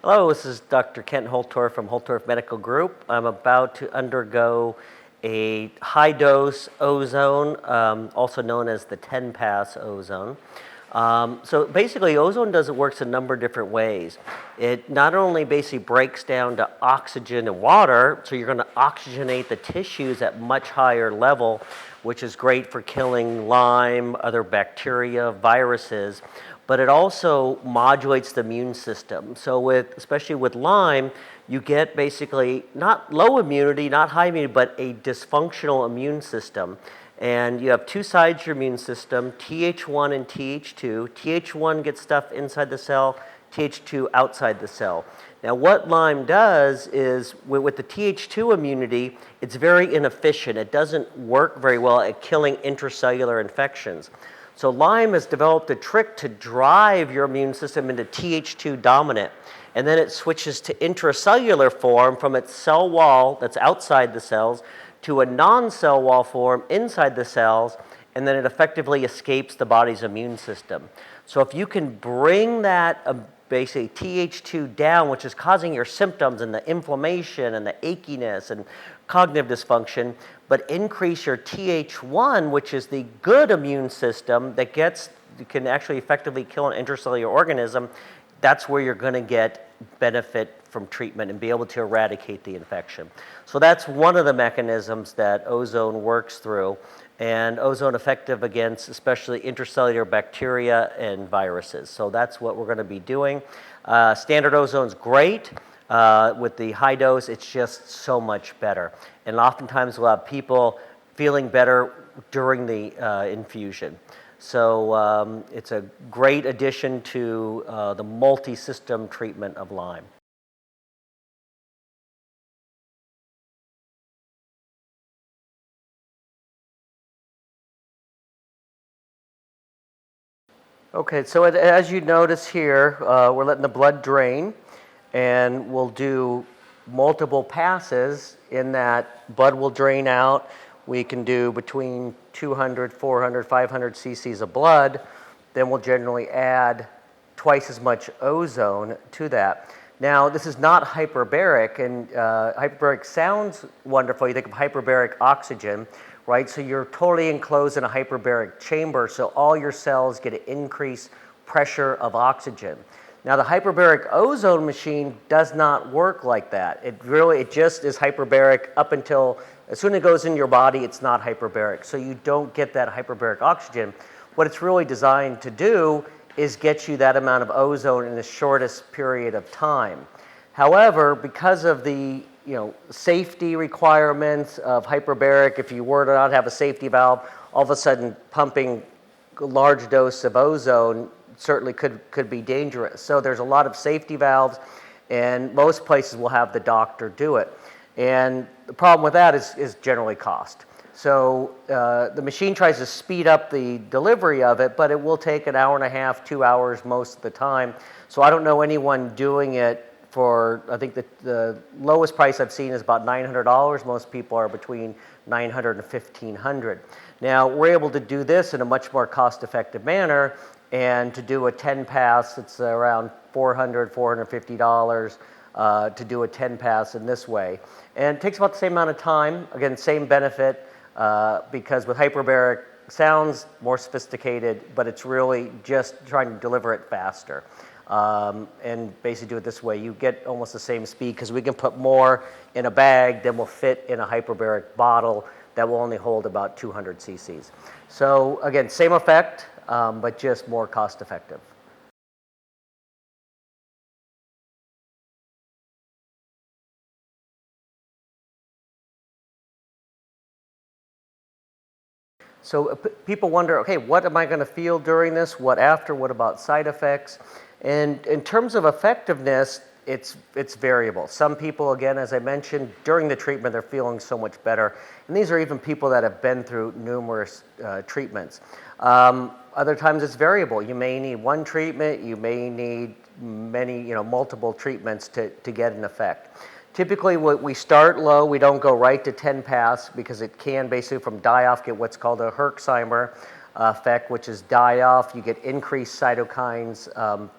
Hello, this is Dr. Kent Holtorf from Holtorf Medical Group. I'm about to undergo a high-dose ozone, also known as the 10-pass ozone. So basically, ozone works a number of different ways. It not only basically breaks down to oxygen and water, so you're going to oxygenate the tissues at much higher level, which is great for killing Lyme, other bacteria, viruses, but it also modulates the immune system. So especially with Lyme, you get basically not low immunity, not high immunity, but a dysfunctional immune system. And you have two sides of your immune system, Th1 and Th2. Th1 gets stuff inside the cell, Th2 outside the cell. Now what Lyme does is, with the Th2 immunity, it's very inefficient. It doesn't work very well at killing intracellular infections. So Lyme has developed a trick to drive your immune system into Th2 dominant, and then it switches to intracellular form from its cell wall that's outside the cells to a non-cell wall form inside the cells, and then it effectively escapes the body's immune system. So if you can bring that basically Th2 down, which is causing your symptoms and the inflammation and the achiness and cognitive dysfunction, but increase your Th1, which is the good immune system that can actually effectively kill an intracellular organism, that's where you're going to get benefit from treatment and be able to eradicate the infection. So that's one of the mechanisms that ozone works through, and ozone effective against especially intracellular bacteria and viruses. So that's what we're going to be doing. Standard ozone's great. With the high dose, it's just so much better. And oftentimes we'll have people feeling better during the infusion. So it's a great addition to the multi-system treatment of Lyme. Okay, so as you notice here, we're letting the blood drain, and we'll do multiple passes in that blood will drain out. We can do between 200, 400, 500 cc's of blood. Then we'll generally add twice as much ozone to that. Now, this is not hyperbaric, and hyperbaric sounds wonderful. You think of hyperbaric oxygen, right? So you're totally enclosed in a hyperbaric chamber, so all your cells get an increased pressure of oxygen. Now, the hyperbaric ozone machine does not work like that. It just is hyperbaric up until, as soon as it goes in your body, it's not hyperbaric. So you don't get that hyperbaric oxygen. What it's really designed to do is get you that amount of ozone in the shortest period of time. However, because of the safety requirements of hyperbaric, if you were to not have a safety valve, all of a sudden pumping a large dose of ozone certainly could be dangerous. So there's a lot of safety valves, and most places will have the doctor do it. And the problem with that is generally cost. So the machine tries to speed up the delivery of it, but it will take an hour and a half, 2 hours most of the time. So I don't know anyone doing it for, I think the lowest price I've seen is about $900. Most people are between $900 and $1,500. Now, we're able to do this in a much more cost-effective manner, and to do a 10-pass, it's around $400, $450 to do a 10-pass in this way. And it takes about the same amount of time. Again, same benefit, because with hyperbaric, sounds more sophisticated, but it's really just trying to deliver it faster. And basically do it this way. You get almost the same speed because we can put more in a bag than will fit in a hyperbaric bottle that will only hold about 200 cc's. So again, same effect, but just more cost effective. So people wonder, okay, what am I going to feel during this? What after? What about side effects? And in terms of effectiveness, it's variable. Some people, again, as I mentioned, during the treatment, they're feeling so much better. And these are even people that have been through numerous treatments. Other times it's variable. You may need one treatment, you may need multiple treatments to get an effect. Typically, we start low. We don't go right to 10 pass because it can basically from die-off get what's called a Herxheimer effect, which is die-off. You get increased cytokines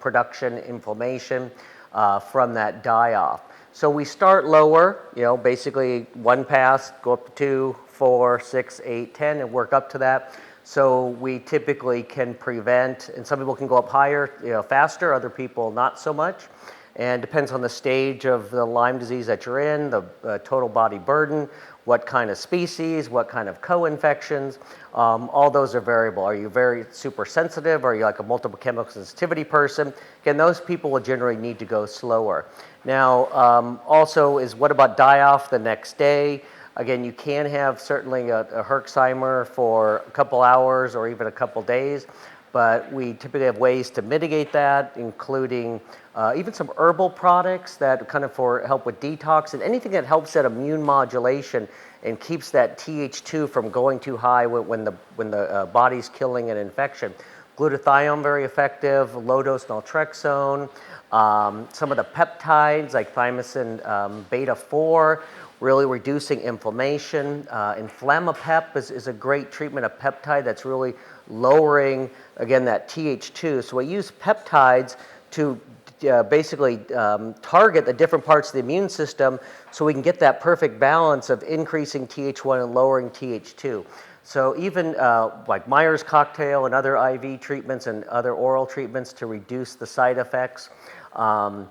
production, inflammation. from that die-off. So we start lower, basically one pass, go up to 2, 4, 6, 8, 10, and work up to that. So we typically can prevent, and some people can go up higher, faster, other people not so much. And depends on the stage of the Lyme disease that you're in, the total body burden, what kind of species, what kind of co-infections. All those are variable. Are you very super sensitive? Are you like a multiple chemical sensitivity person? Again, those people will generally need to go slower. Now, also is what about die-off the next day? Again, you can have certainly a Herxheimer for a couple hours or even a couple days, but we typically have ways to mitigate that, including even some herbal products that kind of help with detox and anything that helps that immune modulation and keeps that Th2 from going too high when the body's killing an infection. Glutathione, very effective, low-dose naltrexone, some of the peptides like thymosin beta-4, really reducing inflammation. Inflamapep is a great treatment, a peptide that's really lowering, again, that Th2. So we use peptides to basically target the different parts of the immune system so we can get that perfect balance of increasing Th1 and lowering Th2. So even like Myers cocktail and other IV treatments and other oral treatments to reduce the side effects. And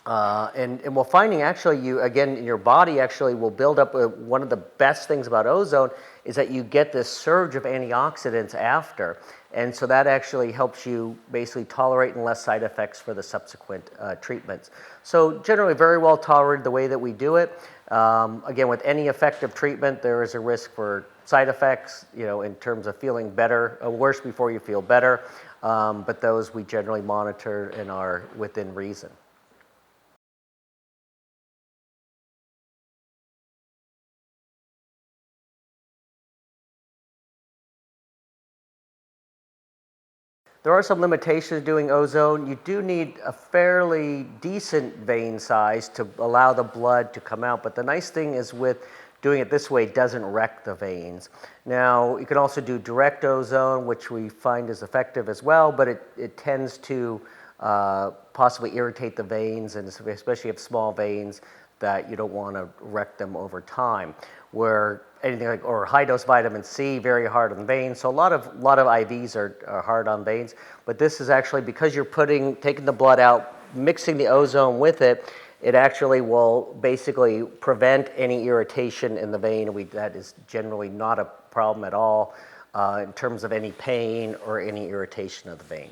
we're finding actually in your body actually will build up, one of the best things about ozone is that you get this surge of antioxidants after. And so that actually helps you basically tolerate and less side effects for the subsequent treatments. So generally very well tolerated the way that we do it. Again, with any effective treatment, there is a risk for side effects, in terms of feeling better, worse before you feel better. But those we generally monitor and are within reason. There are some limitations doing ozone. You do need a fairly decent vein size to allow the blood to come out. But the nice thing is with doing it this way, it doesn't wreck the veins. Now, you can also do direct ozone, which we find is effective as well, but it tends to possibly irritate the veins, and especially if small veins, that you don't want to wreck them over time. Where anything like, or high dose vitamin C, very hard on veins. So a lot of IVs are hard on veins, but this is actually because you're taking the blood out, mixing the ozone with it, it actually will basically prevent any irritation in the vein. That is generally not a problem at all in terms of any pain or any irritation of the vein.